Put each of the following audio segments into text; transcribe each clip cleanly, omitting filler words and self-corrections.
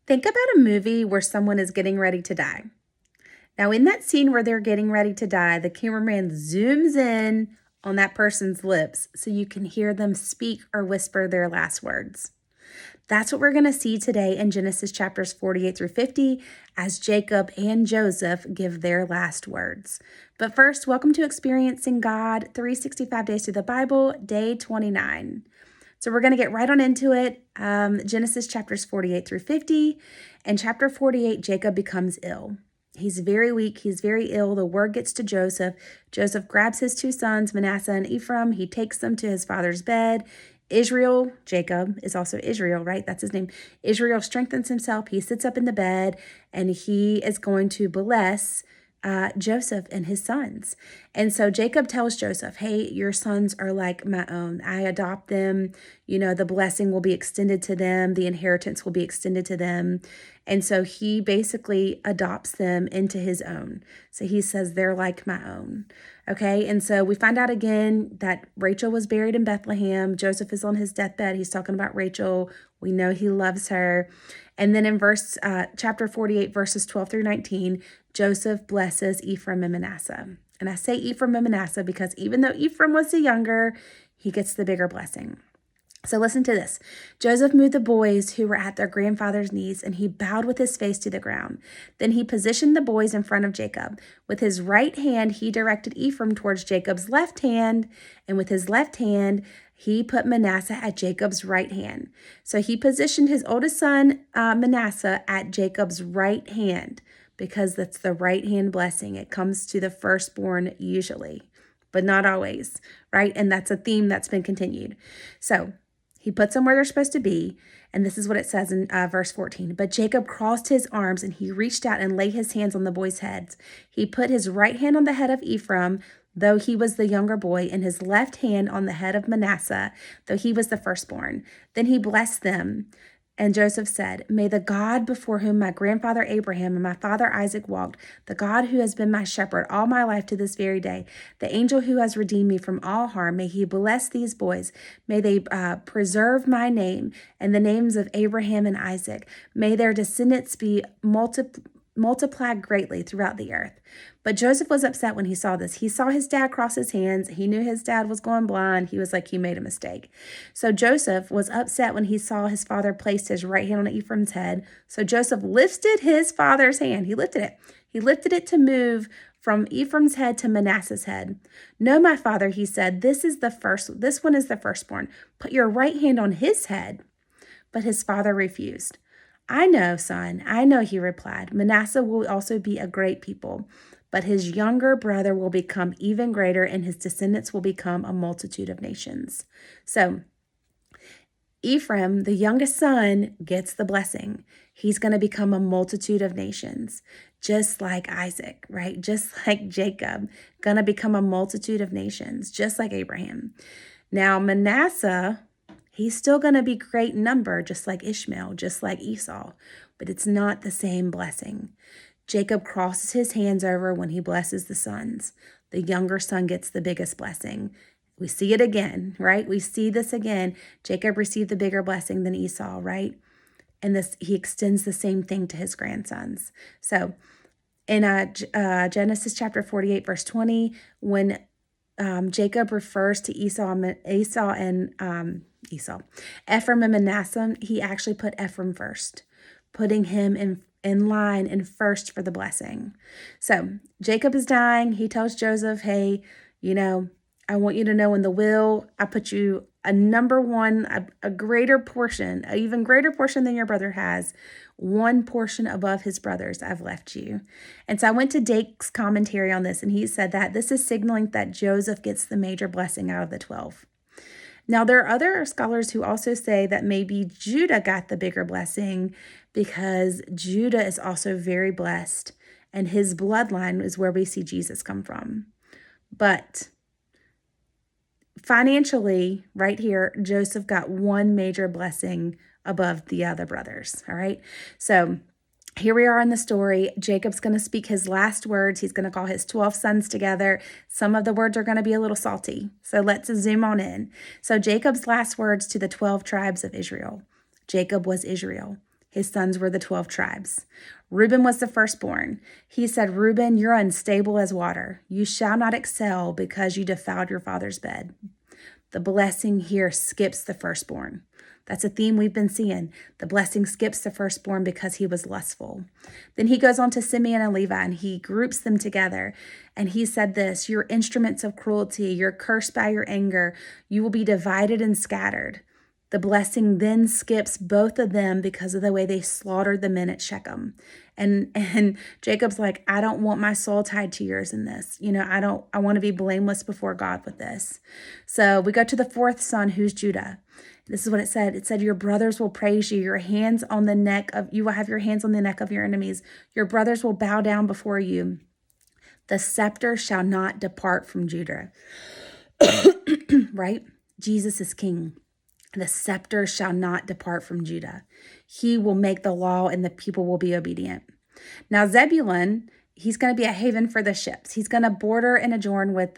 Think about a movie where someone is getting ready to die. Now, in that scene where they're getting ready to die, the cameraman zooms in on that person's lips so you can hear them speak or whisper their last words. That's what we're going to see today in Genesis chapters 48 through 50 as Jacob and Joseph give their last words. But first, welcome to Experiencing God 365 Days Through the Bible, day 29. So we're going to get right on into it. Genesis chapters 48 through 50. In chapter 48, Jacob becomes ill. He's very weak. He's very ill. The word gets to Joseph. Joseph grabs his two sons, Manasseh and Ephraim. He takes them to his father's bed. Israel, Jacob is also Israel, right? That's his name. Israel strengthens himself. He sits up in the bed and he is going to bless Joseph and his sons. And so Jacob tells Joseph, hey, your sons are like my own. I adopt them. You know, the blessing will be extended to them. The inheritance will be extended to them. And so he basically adopts them into his own. So he says they're like my own. Okay. And so we find out again that Rachel was buried in Bethlehem. Joseph is on his deathbed. He's talking about Rachel. We know he loves her. And then in chapter 48, verses 12 through 19, Joseph blesses Ephraim and Manasseh. And I say Ephraim and Manasseh because even though Ephraim was the younger, he gets the bigger blessing. So listen to this. Joseph moved the boys who were at their grandfather's knees, and he bowed with his face to the ground. Then he positioned the boys in front of Jacob. With his right hand, he directed Ephraim towards Jacob's left hand, and with his left hand, he put Manasseh at Jacob's right hand. So he positioned his oldest son, Manasseh, at Jacob's right hand because that's the right hand blessing. It comes to the firstborn usually, but not always, right? And that's a theme that's been continued. So he puts them where they're supposed to be. And this is what it says in verse 14. But Jacob crossed his arms and he reached out and laid his hands on the boys' heads. He put his right hand on the head of Ephraim, though he was the younger boy, and his left hand on the head of Manasseh, though he was the firstborn. Then he blessed them. And Joseph said, may the God before whom my grandfather Abraham and my father Isaac walked, the God who has been my shepherd all my life to this very day, the angel who has redeemed me from all harm, may he bless these boys. May they preserve my name and the names of Abraham and Isaac. May their descendants be multiplied greatly throughout the earth. But Joseph was upset when he saw this. He saw his dad cross his hands. He knew his dad was going blind. He was like, he made a mistake. So Joseph was upset when he saw his father placed his right hand on Ephraim's head. So Joseph lifted his father's hand. He lifted it. He lifted it to move from Ephraim's head to Manasseh's head. No, my father, he said, this one is the firstborn. Put your right hand on his head. But his father refused. I know, son, I know, he replied. Manasseh will also be a great people, but his younger brother will become even greater, and his descendants will become a multitude of nations. So Ephraim, the youngest son, gets the blessing. He's going to become a multitude of nations, just like Isaac, right? Just like Jacob, going to become a multitude of nations, just like Abraham. Now, Manasseh, he's still going to be great in number, just like Ishmael, just like Esau, but it's not the same blessing. Jacob crosses his hands over when he blesses the sons. The younger son gets the biggest blessing. We see it again, right? We see this again. Jacob received the bigger blessing than Esau, right? And he extends the same thing to his grandsons. So in Genesis chapter 48, verse 20, when Jacob refers to Ephraim and Manasseh, he actually put Ephraim first, putting him in line and first for the blessing. So Jacob is dying. He tells Joseph, hey, I want you to know in the will, I put you a number one, a greater portion, an even greater portion than your brother has, one portion above his brothers I've left you. And so I went to Dake's commentary on this, and he said that this is signaling that Joseph gets the major blessing out of the 12. Now, there are other scholars who also say that maybe Judah got the bigger blessing because Judah is also very blessed, and his bloodline is where we see Jesus come from. But financially, right here, Joseph got one major blessing above the other brothers, all right? So here we are in the story. Jacob's going to speak his last words. He's going to call his 12 sons together. Some of the words are going to be a little salty, so let's zoom on in. So Jacob's last words to the 12 tribes of Israel. Jacob was Israel. His sons were the 12 tribes. Reuben was the firstborn. He said, Reuben, you're unstable as water. You shall not excel because you defiled your father's bed. The blessing here skips the firstborn. That's a theme we've been seeing. The blessing skips the firstborn because he was lustful. Then he goes on to Simeon and Levi, and he groups them together. And he said this, you're instruments of cruelty. You're cursed by your anger. You will be divided and scattered. The blessing then skips both of them because of the way they slaughtered the men at Shechem. And Jacob's like, I don't want my soul tied to yours in this. I want to be blameless before God with this. So we go to the fourth son, who's Judah. This is what it said. It said, your brothers will praise you. You will have your hands on the neck of your enemies. Your brothers will bow down before you. The scepter shall not depart from Judah. Right? Jesus is king. The scepter shall not depart from Judah. He will make the law and the people will be obedient. Now, Zebulun, he's going to be a haven for the ships. He's going to border and adjoin with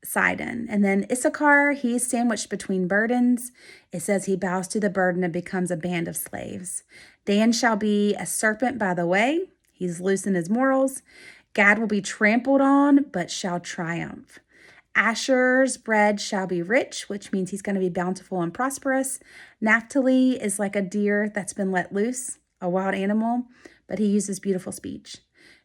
Sidon. And then Issachar, he's sandwiched between burdens. It says he bows to the burden and becomes a band of slaves. Dan shall be a serpent by the way. He's loose in his morals. Gad will be trampled on, but shall triumph. Asher's bread shall be rich, which means he's going to be bountiful and prosperous. Naphtali is like a deer that's been let loose, a wild animal, but he uses beautiful speech.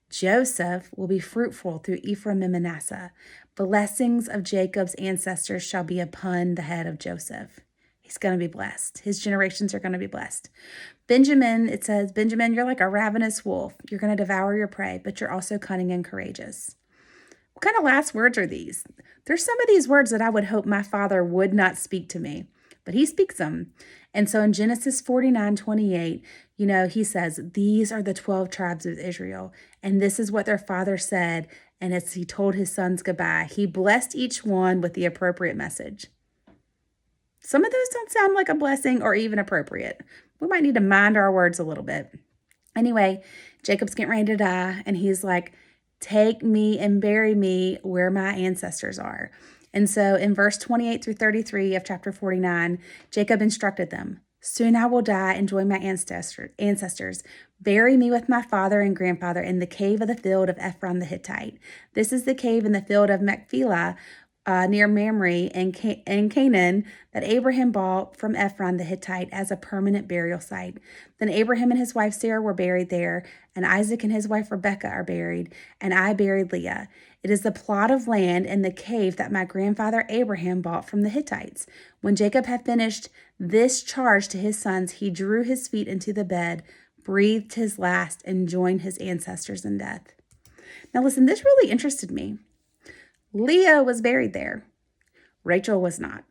Joesph will be fruitful through Ephraim and Manasseh. Blessings of Jacob's ancestors shall be upon the head of Joesph. He's going to be blessed. His generations are going to be blessed. Benjamin, it says, Benjamin, you're like a ravenous wolf. You're going to devour your prey, but you're also cunning and courageous. What kind of last words are these? There's some of these words that I would hope my father would not speak to me, but he speaks them. And so in Genesis 49:28, he says, these are the 12 tribes of Israel, and this is what their father said. And as he told his sons goodbye, he blessed each one with the appropriate message. Some of those don't sound like a blessing or even appropriate. We might need to mind our words a little bit. Anyway, Jacob's getting ready to die, and he's like, take me and bury me where my ancestors are. And so in verse 28 through 33 of chapter 49, Jacob instructed them, soon I will die and join my ancestors. Bury me with my father and grandfather in the cave of the field of Ephraim the Hittite. This is the cave in the field of Machpelah, near Mamre and Canaan, that Abraham bought from Ephraim the Hittite as a permanent burial site. Then Abraham and his wife Sarah were buried there, and Isaac and his wife Rebekah are buried, and I buried Leah. It is the plot of land in the cave that my grandfather Abraham bought from the Hittites. When Jacob had finished this charge to his sons, he drew his feet into the bed, breathed his last, and joined his ancestors in death. Now listen, this really interested me. Leah was buried there. Rachel was not.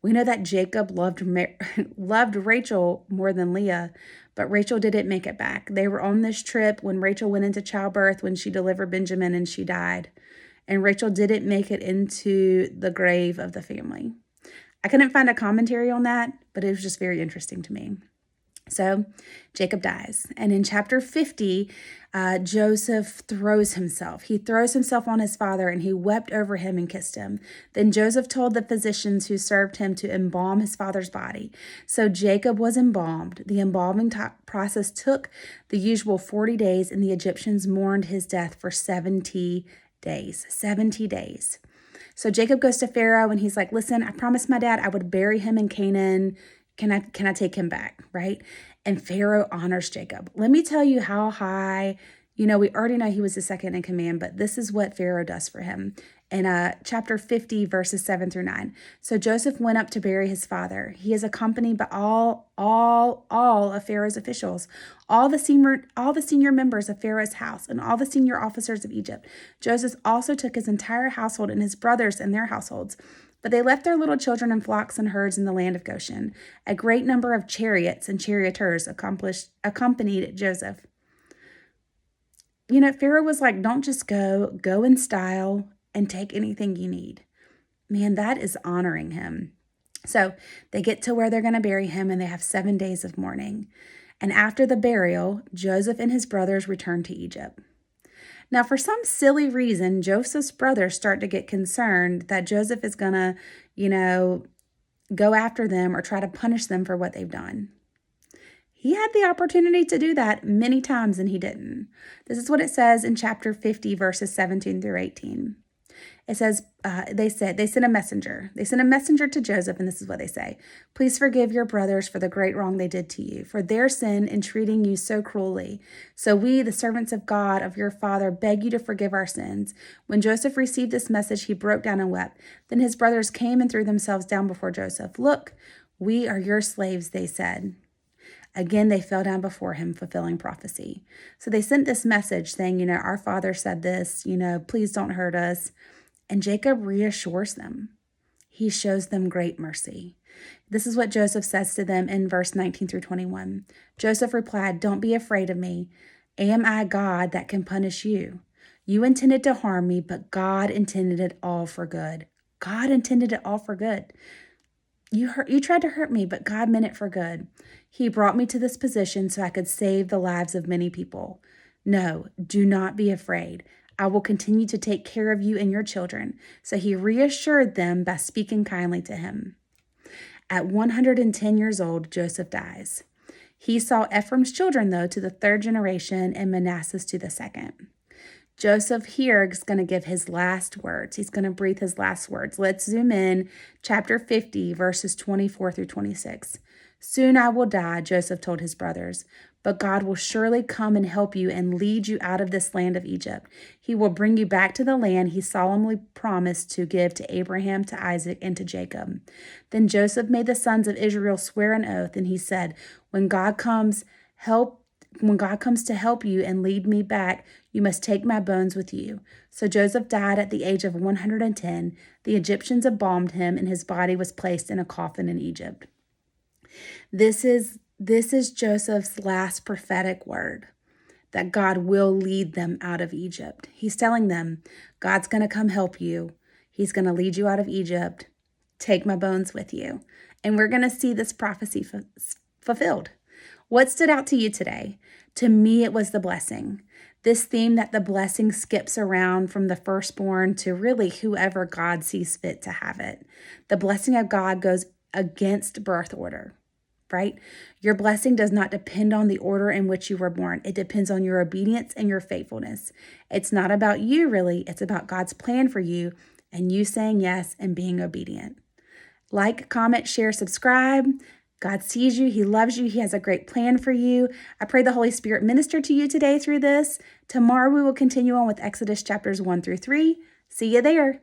We know that Jacob loved Rachel more than Leah, but Rachel didn't make it back. They were on this trip when Rachel went into childbirth, when she delivered Benjamin and she died. And Rachel didn't make it into the grave of the family. I couldn't find a commentary on that, but it was just very interesting to me. So Jacob dies. And in chapter 50, Joesph throws himself. He throws himself on his father and he wept over him and kissed him. Then Joseph told the physicians who served him to embalm his father's body. So Jacob was embalmed. The embalming process took the usual 40 days, and the Egyptians mourned his death for 70 days. 70 days. So Jacob goes to Pharaoh and he's like, listen, I promised my dad I would bury him in Canaan. Can I take him back, right? And Pharaoh honors Jacob. Let me tell you how high, we already know he was the second in command, but this is what Pharaoh does for him. In chapter 50, verses 7 through 9. So Joseph went up to bury his father. He is accompanied by all of Pharaoh's officials, all the senior members of Pharaoh's house, and all the senior officers of Egypt. Joseph also took his entire household and his brothers and their households. But they left their little children and flocks and herds in the land of Goshen. A great number of chariots and charioteers accompanied Joseph. Pharaoh was like, don't just go in style and take anything you need. Man, that is honoring him. So they get to where they're going to bury him, and they have 7 days of mourning. And after the burial, Joseph and his brothers return to Egypt. Now, for some silly reason, Joseph's brothers start to get concerned that Joseph is going to, go after them or try to punish them for what they've done. He had the opportunity to do that many times and he didn't. This is what it says in chapter 50, verses 17 through 18. It says, they sent a messenger. They sent a messenger to Joseph, and this is what they say. Please forgive your brothers for the great wrong they did to you, for their sin in treating you so cruelly. So we, the servants of God, of your father, beg you to forgive our sins. When Joseph received this message, he broke down and wept. Then his brothers came and threw themselves down before Joseph. Look, we are your slaves, they said. Again, they fell down before him, fulfilling prophecy. So they sent this message saying, our father said this, please don't hurt us. And Jacob reassures them. He shows them great mercy. This is what Joseph says to them in verse 19 through 21. Joseph replied, don't be afraid of me. Am I God that can punish you? You intended to harm me, but God intended it all for good. God intended it all for good. You tried to hurt me, but God meant it for good. He brought me to this position so I could save the lives of many people. No, do not be afraid. I will continue to take care of you and your children. So he reassured them by speaking kindly to him. At 110 years old, Joseph dies. He saw Ephraim's children, though, to the third generation and Manasseh's to the second. Joseph here is going to give his last words. He's going to breathe his last words. Let's zoom in. Chapter 50, verses 24 through 26. Soon I will die, Joseph told his brothers, but God will surely come and help you and lead you out of this land of Egypt. He will bring you back to the land he solemnly promised to give to Abraham, to Isaac, and to Jacob. Then Joseph made the sons of Israel swear an oath, and he said, when God comes to help you and lead me back, you must take my bones with you. So Joseph died at the age of 110. The Egyptians embalmed him, and his body was placed in a coffin in Egypt. This is Joseph's last prophetic word, that God will lead them out of Egypt. He's telling them, God's going to come help you. He's going to lead you out of Egypt. Take my bones with you. And we're going to see this prophecy fulfilled. What stood out to you today? To me, it was the blessing. This theme that the blessing skips around from the firstborn to really whoever God sees fit to have it. The blessing of God goes against birth order, right? Your blessing does not depend on the order in which you were born. It depends on your obedience and your faithfulness. It's not about you, really. It's about God's plan for you and you saying yes and being obedient. Like, comment, share, subscribe. God sees you. He loves you. He has a great plan for you. I pray the Holy Spirit minister to you today through this. Tomorrow we will continue on with Exodus chapters 1 through 3. See you there.